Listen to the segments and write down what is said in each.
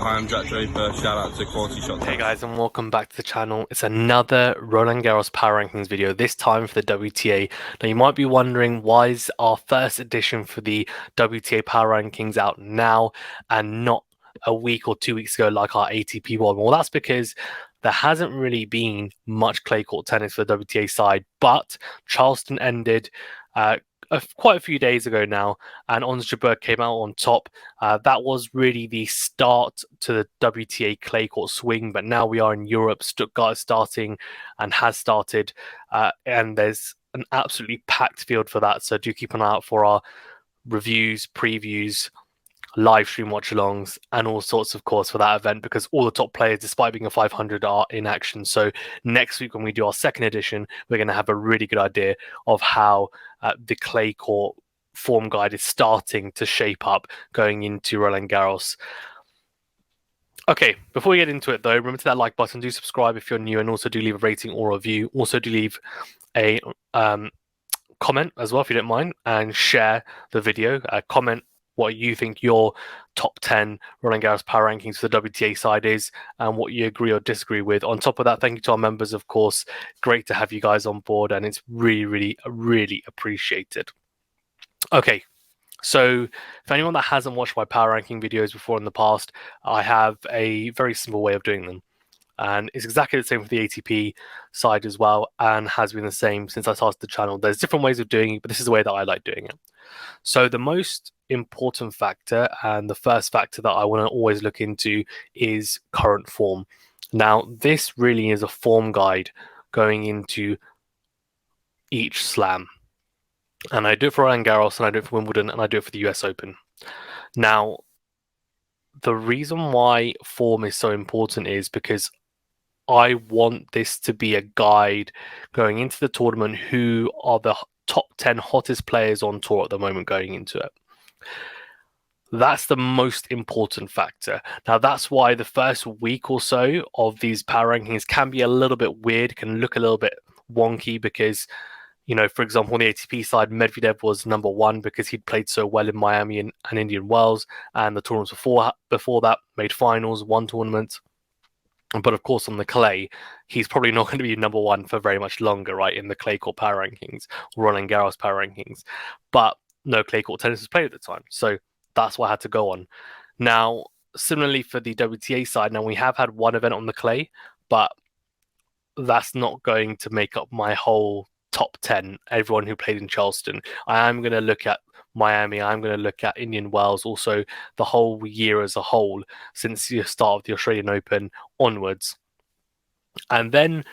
Hi, I'm Jack Draper. Shout out to QualityShot. Hey guys, and welcome back to the channel. It's another Roland Garros Power Rankings video, this time for the WTA. Now you might be wondering, why is our first edition for the WTA Power Rankings out now and not a week or 2 weeks ago like our ATP one? Well, that's because there hasn't really been much clay court tennis for the WTA side, but Charleston ended quite a few days ago now, and Ons Jabeur came out on top. That was really the start to the WTA clay court swing, but now we are in Europe. Stuttgart is starting and has started, and there's an absolutely packed field for that. So do keep an eye out for our reviews, previews, live stream watch-alongs, and all sorts, of course, for that event, because all the top players, despite being a 500, are in action. So next week when we do our second edition, we're going to have a really good idea of how the clay court form guide is starting to shape up going into Roland Garros. Okay, before we get into it though, remember to that like button, do subscribe if you're new, and also do leave a rating or a review. Also do leave a comment as well if you don't mind, and share the video. Comment what you think your top 10 Roland Garros Power Rankings for the WTA side is, and what you agree or disagree with. On top of that, thank you to our members, of course. Great to have you guys on board, and it's really appreciated. Okay, so for anyone that hasn't watched my power ranking videos before in the past, I have a very simple way of doing them. And it's exactly the same for the ATP side as well, and has been the same since I started the channel. There's different ways of doing it, but this is the way that I like doing it. So the most important factor, and the first factor that I want to always look into, is current form. Now, this really is a form guide going into each slam. And I do it for Roland Garros, and I do it for Wimbledon, and I do it for the US Open. Now, the reason why form is so important is because I want this to be a guide going into the tournament who are the top 10 hottest players on tour at the moment going into it. That's the most important factor. Now, that's why the first week or so of these power rankings can be a little bit weird, can look a little bit wonky, because, you know, for example, on the ATP side, Medvedev was number one because he'd played so well in Miami and Indian Wells, and the tournaments before that made finals, won tournaments. But of course, on the clay, he's probably not going to be number one for very much longer, right, in the clay court power rankings, or Roland Garros power rankings. But no clay court tennis was played at the time, so that's what I had to go on. Now, similarly for the WTA side, now we have had one event on the clay, but that's not going to make up my whole top 10, everyone who played in Charleston. I am going to look at Miami, I'm going to look at Indian Wells, also the whole year as a whole, since the start of the Australian Open onwards. And then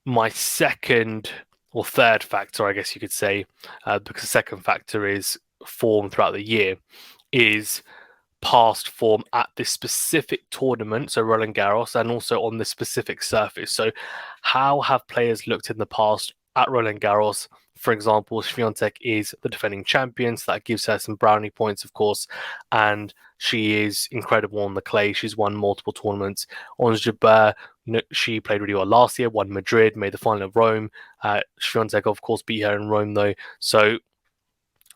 my second or third factor, I guess you could say, because the second factor is form throughout the year, is past form at this specific tournament, so Roland Garros, and also on this specific surface. So how have players looked in the past at Roland Garros? For example, Swiatek is the defending champion, so that gives her some brownie points, of course, and she is incredible on the clay. She's won multiple tournaments. Ons Jabeur, you know, she played really well last year, won Madrid, made the final of Rome. Swiatek, of course, beat her in Rome, though, so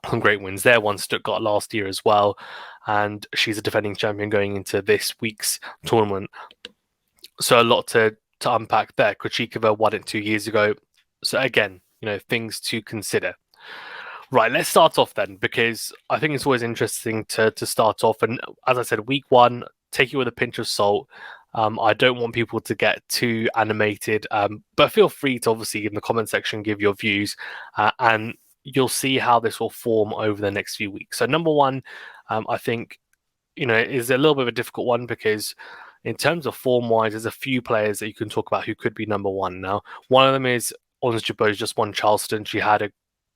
some great wins there. Won Stuttgart last year as well, and she's a defending champion going into this week's tournament. So a lot to unpack there. Krejcikova won it 2 years ago. So again, you know, things to consider. Right, let's start off then, because I think it's always interesting to start off. And as I said, week one, take it with a pinch of salt. I don't want people to get too animated, but feel free to obviously in the comment section give your views, and you'll see how this will form over the next few weeks. So number one, I think, you know, is a little bit of a difficult one, because in terms of form-wise, there's a few players that you can talk about who could be number one. Now, one of them is Ons Jabeur, just won Charleston. She had a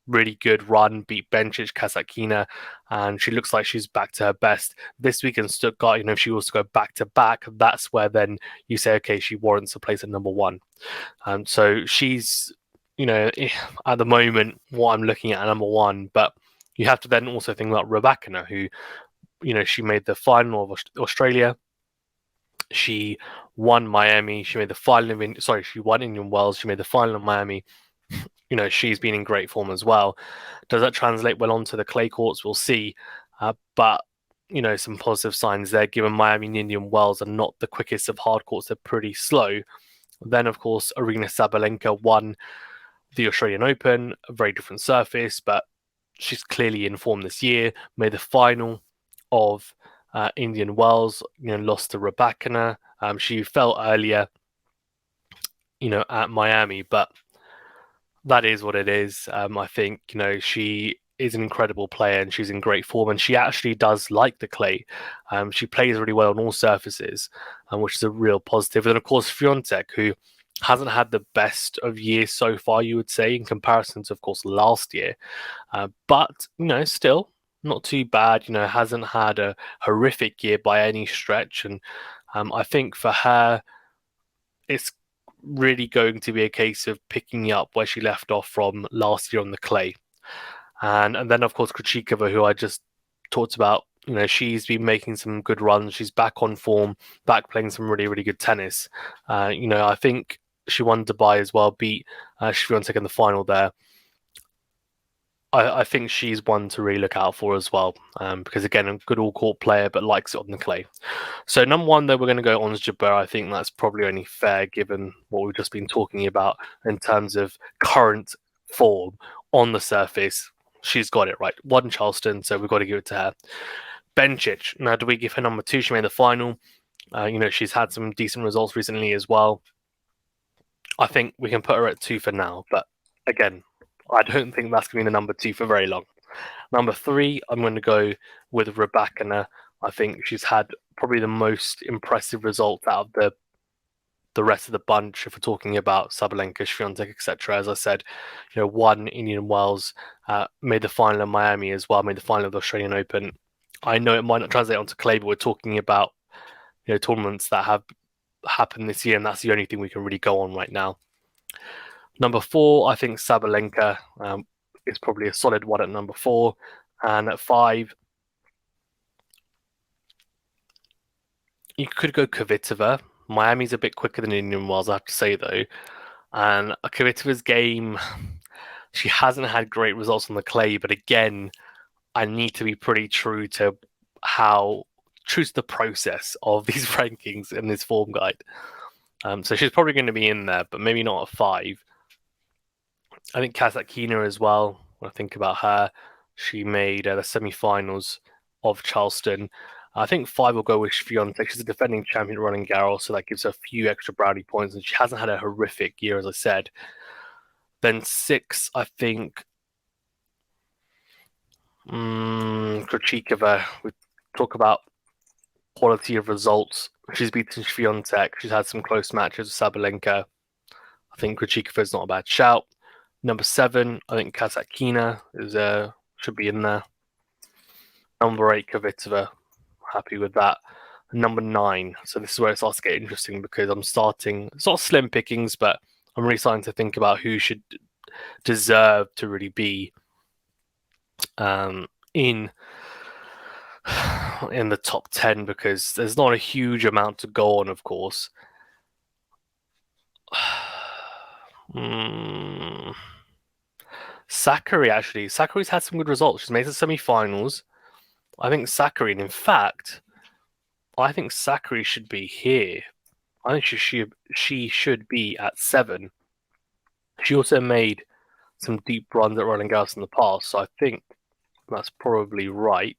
really good run, beat Bencic, Kasatkina, and she looks like she's back to her best. This week in Stuttgart, you know, if she was to go back-to-back, that's where then you say, okay, she warrants a place at number one. So she's, you know, at the moment, what I'm looking at number one, but you have to then also think about Rybakina, who, you know, she made the final of Australia. She won Miami. She made the final of, she won Indian Wells. She made the final of Miami. You know, she's been in great form as well. Does that translate well onto the clay courts? We'll see. But some positive signs there, given Miami and Indian Wells are not the quickest of hard courts, they're pretty slow. Then, of course, Arena Sabalenka won the Australian Open, a very different surface, but she's clearly in form this year. Made the final of Indian Wells, lost to Rybakina. She fell earlier, at Miami, but that is what it is. I think, she is an incredible player and she's in great form, and she actually does like the clay. She plays really well on all surfaces, which is a real positive. And of course, Swiatek, who hasn't had the best of years so far, you would say, in comparison to, of course, last year. But, still not too bad. Hasn't had a horrific year by any stretch. And I think for her, it's really going to be a case of picking up where she left off from last year on the clay. And then, of course, Krejcikova, who I just talked about, she's been making some good runs. She's back on form, back playing some really, really good tennis. I think she won Dubai as well, beat Swiatek in the final there. I think she's one to really look out for as well, because again, a good all-court player, but likes it on the clay. So number one, though, we're going to go on as Jabeur. I think that's probably only fair given what we've just been talking about in terms of current form on the surface. She's got it right. Won Charleston, so we've got to give it to her. Bencic. Now, do we give her number two? She made the final. She's had some decent results recently as well. I think we can put her at 2 for now, but again, I don't think that's going to be the number 2 for very long. Number 3, I'm going to go with Rybakina. I think she's had probably the most impressive result out of the rest of the bunch. If we're talking about Sabalenka, Swiatek, etc., as I said, won Indian Wells, made the final in Miami as well, made the final of the Australian Open. I know it might not translate onto clay, but we're talking about tournaments that have happened this year, and that's the only thing we can really go on right now. Number 4, I think Sabalenka is probably a solid one at number 4. And at 5, you could go Kvitova. Miami's a bit quicker than Indian Wells, I have to say, though. And Kvitova's game, she hasn't had great results on the clay, but again, I need to be pretty true to the process of these rankings in this form guide. So she's probably going to be in there, but maybe not at 5. I think Kasatkina as well. When I think about her, she made the semi-finals of Charleston. I think 5 will go with Swiatek. She's a defending champion at Roland Garros, so that gives her a few extra brownie points, and she hasn't had a horrific year, as I said. Then 6, I think Krejcikova. We talk about quality of results. She's beaten Swiatek. She's had some close matches with Sabalenka. I think Krejcikova's not a bad shout. Number 7, I think Kasatkina should be in there. Number 8, Kvitova. Happy with that. Number 9. So this is where it starts to get interesting because it's not slim pickings, but I'm really starting to think about who should deserve to really be in the top 10, because there's not a huge amount to go on, of course. Sakkari's had some good results. She's made the semi-finals. I think Sakkari, and in fact, I think Sakkari should be here. I think she should be at 7. She also made some deep runs at Roland Garros in the past, so I think that's probably right.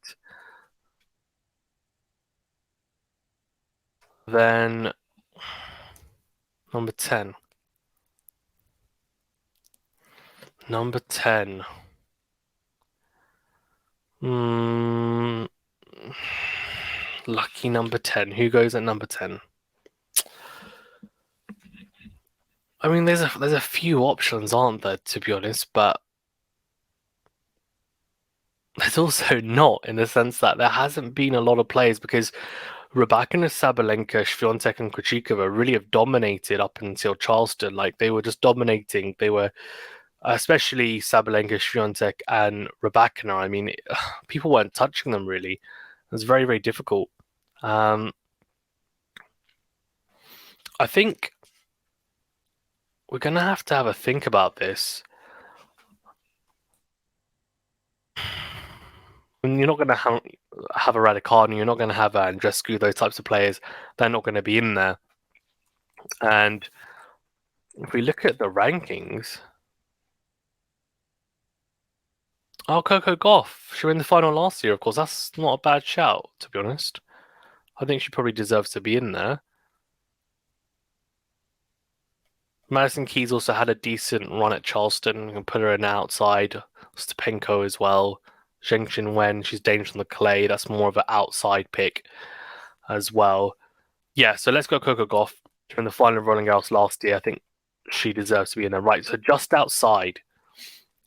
Then number 10. Number 10. Lucky number 10. Who goes at number 10? I mean, there's a few options, aren't there, to be honest, but there's also not, in the sense that there hasn't been a lot of players, because Rybakina, Sabalenka, Swiatek, and Krejcikova really have dominated up until Charleston. Like, they were just dominating. They were, especially Sabalenka, Swiatek, and Rybakina. I mean, people weren't touching them, really. It was very, very difficult. I think we're going to have a think about this. And you're not going to have a Raducanu, you're not going to have Andreescu, those types of players. They're not going to be in there. And if we look at the rankings, oh, Coco Gauff, she won the final last year, of course. That's not a bad shout, to be honest. I think she probably deserves to be in there. Madison Keys also had a decent run at Charleston. You can put her in outside. Stepenko as well. Zheng Qinwen, she's dangerous on the clay. That's more of an outside pick as well. Yeah, so let's go Coco Gauff. From the final of Roland Garros last year, I think she deserves to be in there. Right, so just outside.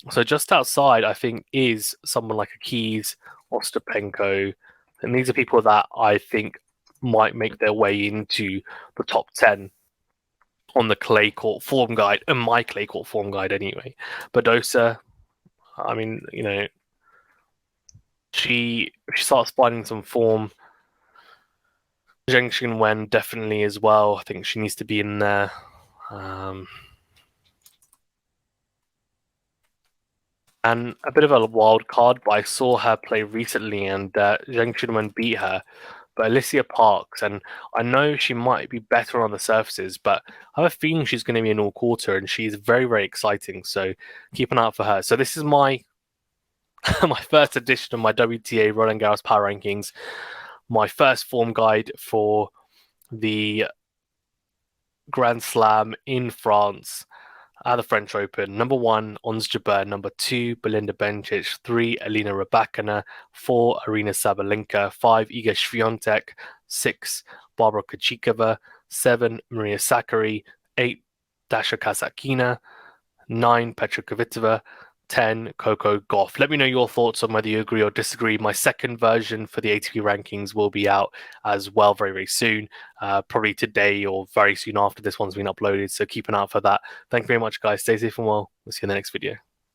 I think, is someone like a Keys or Stepenko. And these are people that I think might make their way into the top 10 on the clay court form guide, and my clay court form guide anyway. Badosa, I mean, she starts finding some form. Zheng Qinwen definitely as well. I think she needs to be in there. And a bit of a wild card, but I saw her play recently, and Zheng Qinwen beat her. But Alicia Parks, and I know she might be better on the surfaces, but I have a feeling she's going to be an all-quarter, and she's very, very exciting. So keep an eye out for her. So this is my my first edition of my WTA Roland Garros Power Rankings, my first form guide for the Grand Slam in France at the French Open. Number 1, Ons Jabeur. Number 2, Belinda Bencic. 3, Elena Rybakina. 4, Arina Sabalenka. 5, Iga Swiatek. 6, Barbara Krejcikova. 7, Maria Sakkari. 8, Dasha Kasatkina. 9, Petra Kvitova. 10, Coco Gauff. Let me know your thoughts on whether you agree or disagree. My second version for the ATP rankings will be out as well very, very soon. Probably today or very soon after this one's been uploaded. So keep an eye out for that. Thank you very much, guys. Stay safe and well. We'll see you in the next video.